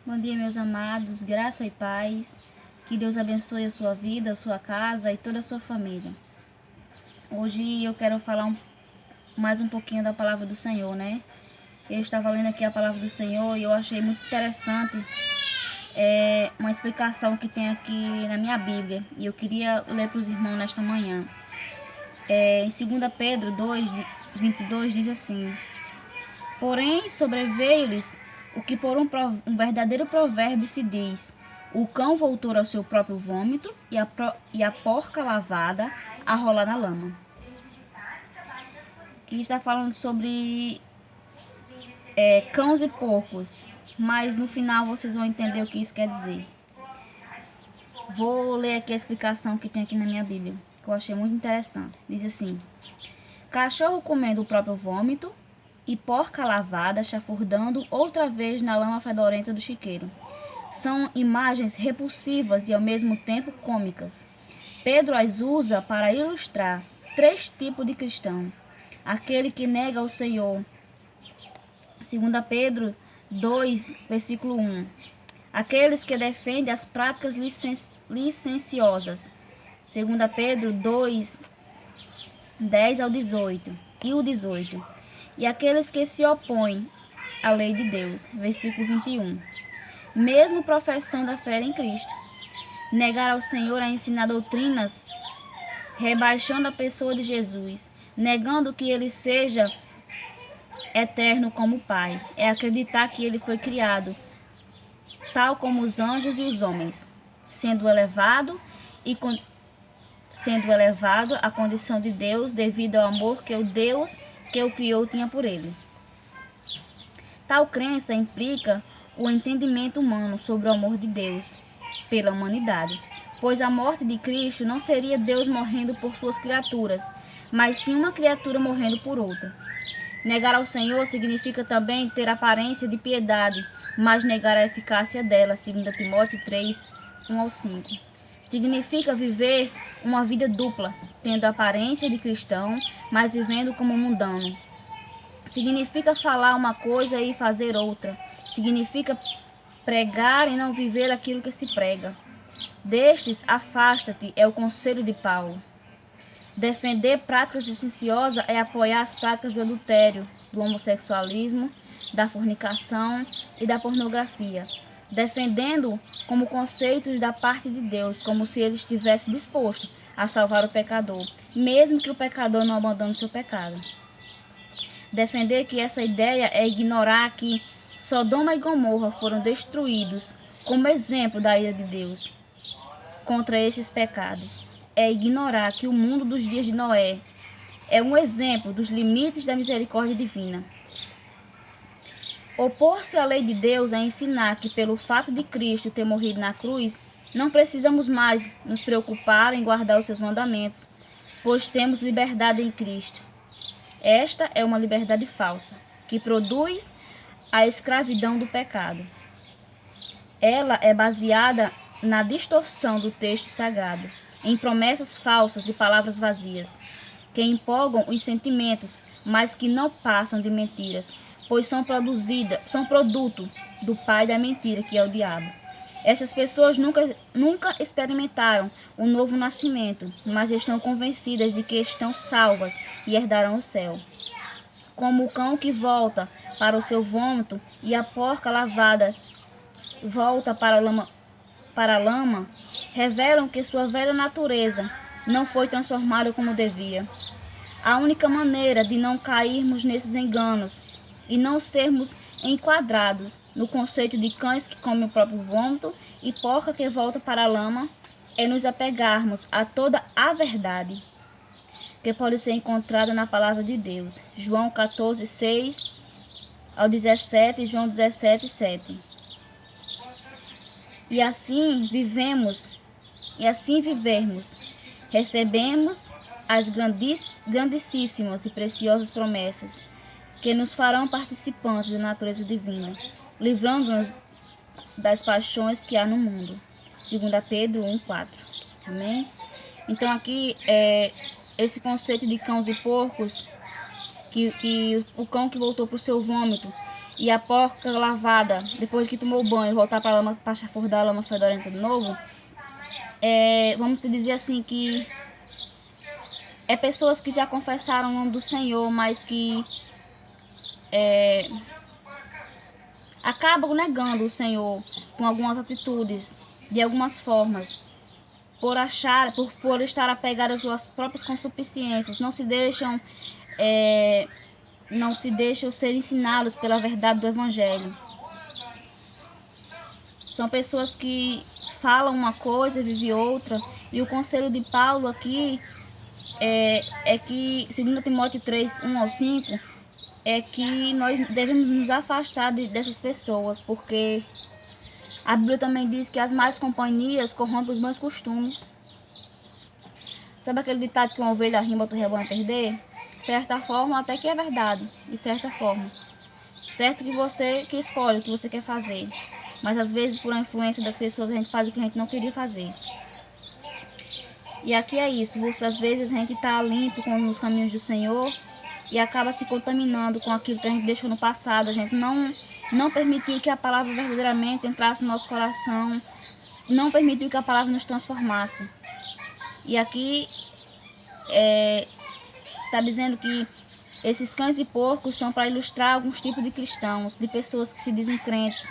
Bom dia, meus amados, graça e paz. Que Deus abençoe a sua vida, a sua casa e toda a sua família. Hoje eu quero falar mais um pouquinho da palavra do Senhor, né? Eu estava lendo aqui a palavra do Senhor e eu achei muito interessante uma explicação que tem aqui na minha Bíblia. E eu queria ler para os irmãos nesta manhã. Em 2 Pedro 2:22 diz assim: Porém, sobreveio-lhes o que por um verdadeiro provérbio se diz: o cão voltou ao seu próprio vômito e a porca lavada a rolar na lama. Aqui está falando sobre cães e porcos, mas no final vocês vão entender o que isso quer dizer. Vou ler aqui a explicação que tem aqui na minha Bíblia, que eu achei muito interessante. Diz assim: cachorro comendo o próprio vômito e porca lavada chafurdando outra vez na lama fedorenta do chiqueiro. São imagens repulsivas e ao mesmo tempo cômicas. Pedro as usa para ilustrar 3 tipos de cristão: aquele que nega o Senhor, 2 Pedro 2, versículo 1. Aqueles que defendem as práticas licenciosas, 2 Pedro 2, 10 ao 18, e o 18. E aqueles que se opõem à lei de Deus, versículo 21. Mesmo professando a fé em Cristo, negar ao Senhor a ensinar doutrinas, rebaixando a pessoa de Jesus, negando que ele seja eterno como Pai, é acreditar que ele foi criado, tal como os anjos e os homens, sendo elevado à condição de Deus devido ao amor que o Deus que o criou tinha por ele. Tal crença implica o entendimento humano sobre o amor de Deus pela humanidade, pois a morte de Cristo não seria Deus morrendo por suas criaturas, mas sim uma criatura morrendo por outra. Negar ao Senhor significa também ter aparência de piedade, mas negar a eficácia dela, 2 Timóteo 3, 1 ao 5. Significa viver uma vida dupla, tendo a aparência de cristão, mas vivendo como mundano. Significa falar uma coisa e fazer outra. Significa pregar e não viver aquilo que se prega. Destes, afasta-te, é o conselho de Paulo. Defender práticas licenciosas é apoiar as práticas do adultério, do homossexualismo, da fornicação e da pornografia, defendendo como conceitos da parte de Deus, como se ele estivesse disposto a salvar o pecador, mesmo que o pecador não abandone seu pecado. Defender que essa ideia é ignorar que Sodoma e Gomorra foram destruídos como exemplo da ira de Deus contra estes pecados. É ignorar que o mundo dos dias de Noé é um exemplo dos limites da misericórdia divina. Opor-se à lei de Deus é ensinar que, pelo fato de Cristo ter morrido na cruz, não precisamos mais nos preocupar em guardar os seus mandamentos, pois temos liberdade em Cristo. Esta é uma liberdade falsa, que produz a escravidão do pecado. Ela é baseada na distorção do texto sagrado, em promessas falsas e palavras vazias, que empolgam os sentimentos, mas que não passam de mentiras, pois são produto do pai da mentira, que é o diabo. Estas pessoas nunca experimentaram o novo nascimento, mas estão convencidas de que estão salvas e herdarão o céu. Como o cão que volta para o seu vômito e a porca lavada volta para a lama, revelam que sua velha natureza não foi transformada como devia. A única maneira de não cairmos nesses enganos e não sermos enquadrados no conceito de cães que comem o próprio vômito e porca que volta para a lama é nos apegarmos a toda a verdade que pode ser encontrada na palavra de Deus. João 14, 6 ao 17 e João 17, 7. E assim vivermos, recebemos as grandíssimas e preciosas promessas que nos farão participantes da natureza divina, livrando-nos das paixões que há no mundo. 2 Pedro 1:4. Amém? Então aqui, esse conceito de cães e porcos, que o cão que voltou para o seu vômito e a porca lavada, depois que tomou banho, voltar para a lama, para chafurdar a lama fedorenta de novo, vamos dizer assim que pessoas que já confessaram o nome do Senhor, mas que acabam negando o Senhor com algumas atitudes, de algumas formas, por estar apegadas às suas próprias concupiscências, não se deixam ser ensinados pela verdade do Evangelho. São pessoas que falam uma coisa e vivem outra, e o conselho de Paulo aqui é que, segundo Timóteo 3, 1 ao 5, é que nós devemos nos afastar dessas pessoas, porque a Bíblia também diz que as más companhias corrompem os bons costumes. Sabe aquele ditado que uma ovelha rima, outro rebanho a perder? De certa forma, até que é verdade, de certa forma. Certo que você que escolhe o que você quer fazer, mas às vezes por influência das pessoas a gente faz o que a gente não queria fazer. E aqui é isso, às vezes a gente está limpo nos caminhos do Senhor e acaba se contaminando com aquilo que a gente deixou no passado. A gente não permitiu que a palavra verdadeiramente entrasse no nosso coração, não permitiu que a palavra nos transformasse. E aqui está dizendo que esses cães e porcos são para ilustrar alguns tipos de cristãos, de pessoas que se dizem crentes,